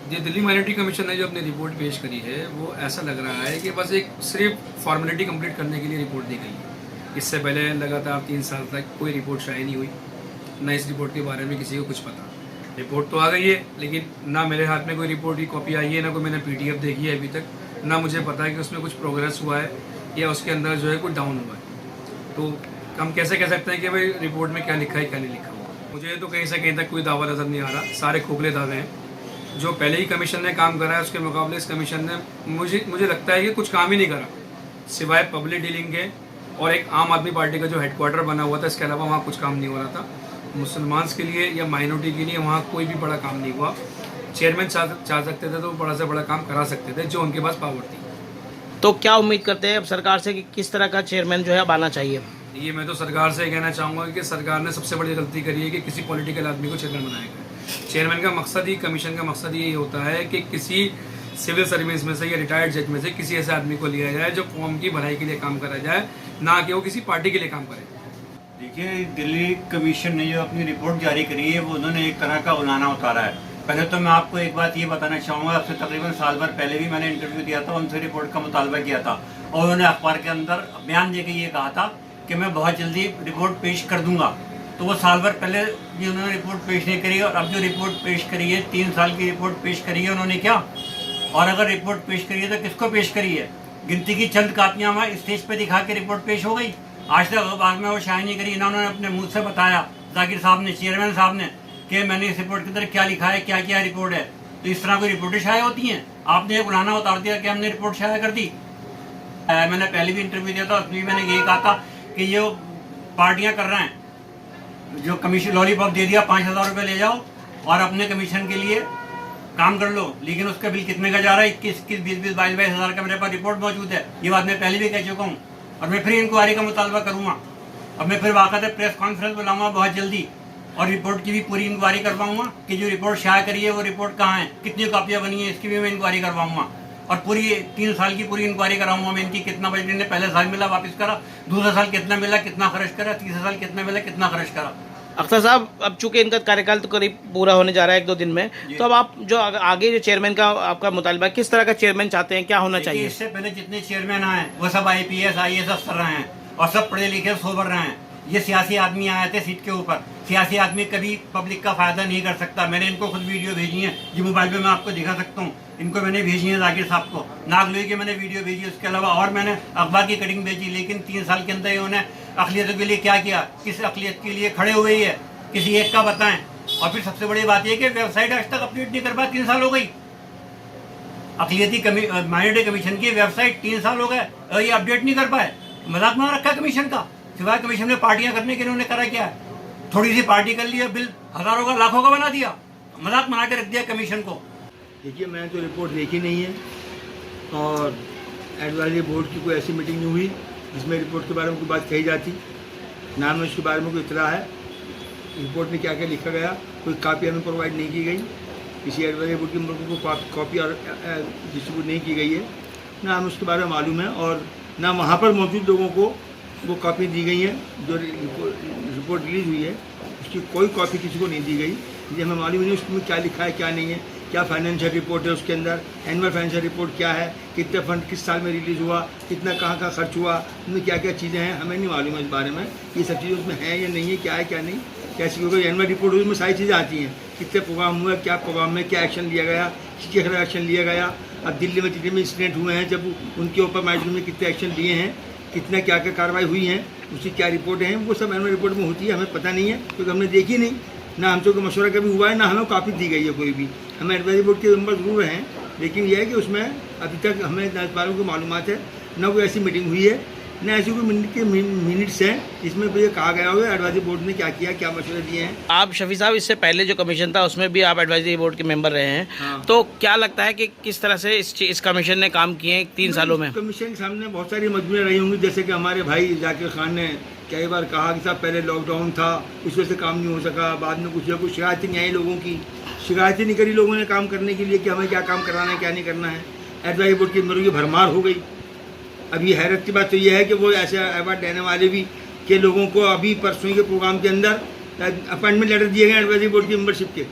ये Delhi minority commission ने जो अपनी रिपोर्ट पेश करी है वो ऐसा लग रहा है कि बस एक सिर्फ फॉर्मेलिटी कंप्लीट करने के लिए रिपोर्ट दी गई है। इससे पहले लगातार 3 साल तक कोई रिपोर्ट शाये नहीं हुई, ना इस रिपोर्ट के बारे में किसी को कुछ पता। रिपोर्ट तो आ गई है लेकिन ना मेरे हाथ में कोई रिपोर्ट की कॉपी आई है, ना कोई मैंने PDF देखी है अभी तक, ना मुझे पता है कि उसमें कुछ प्रोग्रेस हुआ है या उसके अंदर जो है कुछ डाउन हुआ है। तो हम कैसे कह सकते हैं कि भाई रिपोर्ट में क्या लिखा है क्या नहीं लिखा हुआ। मुझे तो कहीं से कहीं तक कोई दावा नज़र नहीं आ रहा, सारे खोखले दावे हैं। जो पहले ही कमीशन ने काम करा है उसके मुकाबले इस कमीशन ने मुझे लगता है कि कुछ काम ही नहीं करा सिवाय पब्लिक डीलिंग के, और एक आम आदमी पार्टी का जो हेडक्वार्टर बना हुआ था, इसके अलावा वहाँ कुछ काम नहीं हो रहा था। मुसलमान के लिए या माइनॉरिटी के लिए वहाँ कोई भी बड़ा काम नहीं हुआ। चेयरमैन चाह सकते थे तो बड़ा से बड़ा काम करा सकते थे जो उनके पास पावर थी। तो क्या उम्मीद करते हैं अब सरकार से कि किस तरह का चेयरमैन जो है अब आना चाहिए? ये मैं तो सरकार से कहना चाहूँगा कि सरकार ने सबसे बड़ी गलती करी है कि किसी पॉलिटिकल आदमी को चेयरमैन बनाएगा। चेयरमैन का मकसद ही, कमीशन का मकसद ही यही होता है कि किसी सिविल सर्विस में से या रिटायर्ड जज में से किसी ऐसे आदमी को लिया जाए जो कौम की भलाई के लिए काम करा जाए, ना कि वो किसी पार्टी के लिए काम करे। देखिए, दिल्ली कमीशन ने जो अपनी रिपोर्ट जारी करी है वो उन्होंने एक तरह का उलाना उतारा है। पहले तो मैं आपको एक बात ये बताना चाहूँगा, आपसे तकरीबन साल भर पहले भी मैंने इंटरव्यू दिया था, उनसे रिपोर्ट का मुतालबा किया था और उन्होंने अखबार के अंदर बयान देकर ये कहा था कि मैं बहुत जल्दी रिपोर्ट पेश कर दूंगा। तो वो साल भर पहले भी उन्होंने रिपोर्ट पेश नहीं करी और अब जो रिपोर्ट पेश करी है, 3 साल की रिपोर्ट पेश करी है उन्होंने क्या, और अगर रिपोर्ट पेश करी है तो किसको पेश करी है? गिनती की चंद कापियाँ वहाँ स्टेज पे दिखा के रिपोर्ट पेश हो गई। आज तक अखबार में वो शाये नहीं करी। इन्होंने अपने मुंह से बताया, जाकिर साहब ने, चेयरमैन साहब ने, कि मैंने इस रिपोर्ट के अंदर क्या लिखा है, क्या क्या रिपोर्ट है। तो इस तरह कोई रिपोर्टें शाये होती हैं? आपने एक उलाना उतार दिया कि हमने रिपोर्ट शाया कर दी। मैंने पहले भी इंटरव्यू दिया था, उसमें मैंने यही कहा था कि ये पार्टियां कर रहे हैं, जो कमीशन लॉलीपॉप दे दिया, 5,000 रुपये ले जाओ और अपने कमीशन के लिए काम कर लो, लेकिन उसका बिल कितने का जा रहा है? 21, 20, 22 हज़ार का मेरे पास रिपोर्ट मौजूद है। ये बात मैं पहले भी कह चुका हूँ और मैं फिर इंक्वायरी का मुतालबा करूँगा। अब मैं फिर बाकायदा प्रेस कॉन्फ्रेंस बुलाऊंगा बहुत जल्दी और रिपोर्ट की भी पूरी इंक्वायरी करवाऊंगा कि जो रिपोर्ट शाया करी है वो रिपोर्ट कहाँ है, कितनी कापियाँ बनी है, इसकी भी मैं इंक्वायरी करवाऊंगा और पूरी 3 साल की पूरी इंक्वायरी कराऊंगा मैं इनकी। कितना बजट ने पहले साल मिला वापस करा, दूसरा साल कितना मिला, कितना खर्च करा, तीसरा साल कितना मिला, कितना खर्च करा। अख्तर साहब, अब चूंकि इनका कार्यकाल तो करीब पूरा होने जा रहा है 1-2 दिन में, तो अब आप जो आगे जो चेयरमैन का आपका मुतालबा, किस तरह का चेयरमैन चाहते हैं, क्या होना चाहिए? इससे पहले जितने चेयरमैन आए वो सब IPS IAS अफसर रहे हैं और सब पढ़े लिखे सोबर रहे हैं। ये सियासी आदमी आए थे सीट के ऊपर। सियासी आदमी कभी पब्लिक का फायदा नहीं कर सकता। मैंने इनको खुद वीडियो भेजी है, ये मोबाइल पे मैं आपको दिखा सकता हूँ। इनको मैंने भेजी है, जाकिर साहब को, नागलोई की मैंने वीडियो भेजी, उसके अलावा और मैंने अखबार की कटिंग भेजी। लेकिन 3 साल के अंदर इन्होंने अकलियतों के लिए क्या किया, किस अकलियत के लिए खड़े हुए है, किसी एक का बताएं। और फिर सबसे बड़ी बात यह कि वेबसाइट आज तक अपडेट नहीं कर पाया, 3 साल हो गई। अकलियती माइनॉरिटी कमीशन की वेबसाइट 3 साल हो गए और ये अपडेट नहीं कर पाए। मजाक बना रखा कमीशन का। सिवाय कमीशन में पार्टियां करने के इन्होंने करा क्या है? थोड़ी सी पार्टी कर ली है, बिल हजारों का लाखों का बना दिया, मजाक बना के रख दिया कमीशन को। देखिए, मैंने तो रिपोर्ट देखी नहीं है और एडवाइजरी बोर्ड की कोई ऐसी मीटिंग नहीं हुई जिसमें रिपोर्ट के बारे में कोई बात कही जाती, ना में उसके बारे में कोई इतला है। रिपोर्ट में क्या क्या लिखा गया, कोई कापी हमें प्रोवाइड नहीं की गई, किसी एडवाइजरी बोर्ड के मेंबर को कॉपी और डिस्ट्रीब्यूट नहीं की गई है, ना हमें उसके बारे में मालूम है और ना वहाँ पर मौजूद लोगों को वो कॉपी दी गई है। जो रिपोर्ट रिलीज़ हुई है उसकी कोई कॉपी किसी को नहीं दी गई, ये हमें मालूम नहीं उसमें क्या लिखा है क्या नहीं है, क्या फाइनेंशियल रिपोर्ट है उसके अंदर, एनुअल फाइनेंशियल रिपोर्ट क्या है, कितने फंड किस साल में रिलीज़ हुआ, कितना कहाँ का खर्च हुआ, उसमें क्या क्या चीज़ें हैं हमें नहीं मालूम है इस बारे में। ये सब चीज़ें उसमें हैं या नहीं है, क्या है क्या नहीं, कैसी होगी एनुअल रिपोर्ट उसमें सारी चीज़ें आती हैं, कितने प्रोग्राम हुए, क्या प्रोग्राम में क्या एक्शन लिया गया, किसके खिलाफ एक्शन लिया गया। अब दिल्ली में जितने भी इंसिडेंट हुए हैं, जब उनके ऊपर माइजूर में कितने एक्शन लिए हैं, कितना क्या क्या कार्रवाई हुई है, उसकी क्या रिपोर्ट हैं, वो सब एनुअल रिपोर्ट में होती है। हमें पता नहीं है क्योंकि हमने देखी नहीं, ना हमसे कोई मशवरा कभी हुआ है, ना हमें कॉपी दी गई है कोई भी। हमें एडवाइजरी बोर्ड के मेंबर जरूर हैं, लेकिन यह है कि उसमें अभी तक हमें इस बारे में मालूमात है, ना कोई ऐसी मीटिंग हुई है, ना ऐसी कोई मिनट्स हैं जिसमें ये कहा गया हो एडवाइजरी बोर्ड ने क्या किया, क्या मशवरे दिए हैं। आप शफी साहब, इससे पहले जो कमीशन था उसमें भी आप एडवाइजरी बोर्ड के मेंबर रहे हैं, हाँ। तो क्या लगता है कि किस तरह से इस कमीशन ने काम किए 3 सालों में? कमीशन के सामने बहुत सारी मजबूरियाँ रही होंगी, जैसे कि हमारे भाई जाकिर खान ने कई बार कहा कि साहब पहले लॉकडाउन था, उस वजह से काम नहीं हो सका, बाद में कुछ शिकायतें नहीं आई लोगों की, शिकायतें नहीं करी लोगों ने काम करने के लिए कि हमें क्या काम कराना है क्या नहीं करना है। एडवाइजरी बोर्ड की मेंबरों की भरमार हो गई। अभी हैरत की बात तो यह है कि वो ऐसे अवार्ड देने वाले भी के लोगों को अभी परसों के प्रोग्राम के अंदर अपॉइंटमेंट लेटर दिए गए एडवाइजरी बोर्ड की मेंबरशिप के,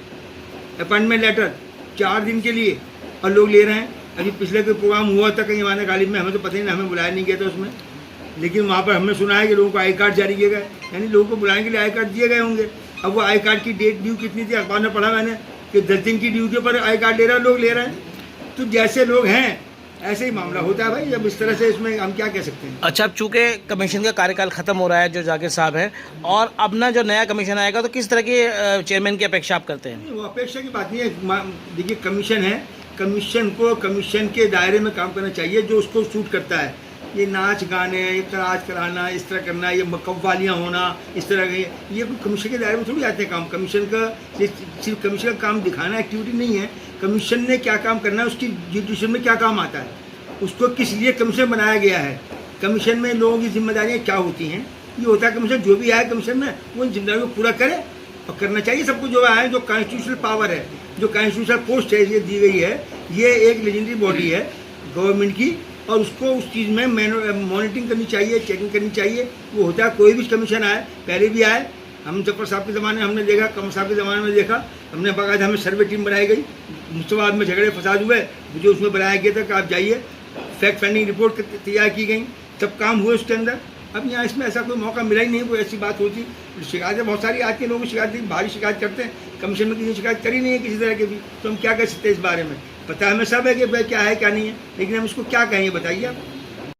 अपॉइंटमेंट लेटर 4 दिन के लिए और लोग ले रहे हैं। अभी पिछले कोई प्रोग्राम हुआ था कहीं हमारे गालिब में, हमें तो पता ही नहीं, हमें बुलाया नहीं गया था उसमें, लेकिन वहाँ पर हमने सुना है कि लोगों को आई कार्ड जारी किए गए, यानी लोगों को बुलाने के लिए आई कार्ड दिए गए होंगे। अब वो आई कार्ड की डेट ड्यू कितनी थी, अखबार में पढ़ा मैंने कि 10 दिन की ड्यू के ऊपर आई कार्ड ले रहे हैं, लोग ले रहे हैं। तो जैसे लोग हैं ऐसे ही मामला होता है भाई। अब इस तरह से इसमें हम क्या कह सकते हैं। अच्छा, अब चूंकि कमीशन का कार्यकाल खत्म हो रहा है जो जाकिर साहब है, और अब ना जो नया कमीशन आएगा, तो किस तरह के चेयरमैन की अपेक्षा आप करते हैं? वो अपेक्षा की बात नहीं है। देखिए कमीशन है, कमीशन को कमीशन के दायरे में काम करना चाहिए जो उसको सूट करता है। ये नाच गाने, ये कराज कराना, इस तरह करना, ये कव्वालियाँ होना, इस तरह के, ये कोई कमीशन के दायरे में थोड़ी आते हैं काम। कमीशन का सिर्फ कमीशन का काम दिखाना एक्टिविटी नहीं है। कमीशन ने क्या काम करना है, उसकी जुडिशन में क्या काम आता है, उसको किस लिए कमीशन बनाया गया है, कमीशन में लोगों की जिम्मेदारियाँ क्या होती हैं। ये होता है कमीशन जो भी आए कमीशन में वो इन जिम्मेदारियों को पूरा करे और करना चाहिए सबको। जो आए, जो कॉन्स्टिट्यूशनल पावर है, जो कॉन्स्टिट्यूशनल पोस्ट है ये दी गई है, ये एक लेजेंडरी बॉडी है गवर्नमेंट की, और उसको उस चीज़ में मॉनिटरिंग करनी चाहिए, चेकिंग करनी चाहिए। वो होता है कोई भी कमीशन आए, पहले भी आए, हम जफर साहब के ज़माने में हमने देखा, कमर साहब के ज़माने में देखा, हमने बाकायदा हमें सर्वे टीम बनाई गई, मुझसे बाद में झगड़े फसाद हुए, मुझे उसमें बनाया गया था कि आप जाइए, फैक्ट फाइंडिंग रिपोर्ट तैयार की गई, सब काम हुए उसके अंदर। अब यहाँ इसमें ऐसा कोई मौका मिला ही नहीं, कोई ऐसी बात होती। शिकायतें बहुत सारी आती हैं, लोग शिकायत भारी शिकायत करते हैं, कमीशन में किसी शिकायत करी नहीं है किसी तरह की भी। तो हम क्या कह सकते हैं इस बारे में? पता हमें सब है कि भाई क्या है क्या नहीं है, लेकिन हम इसको क्या कहेंगे बताइए आप।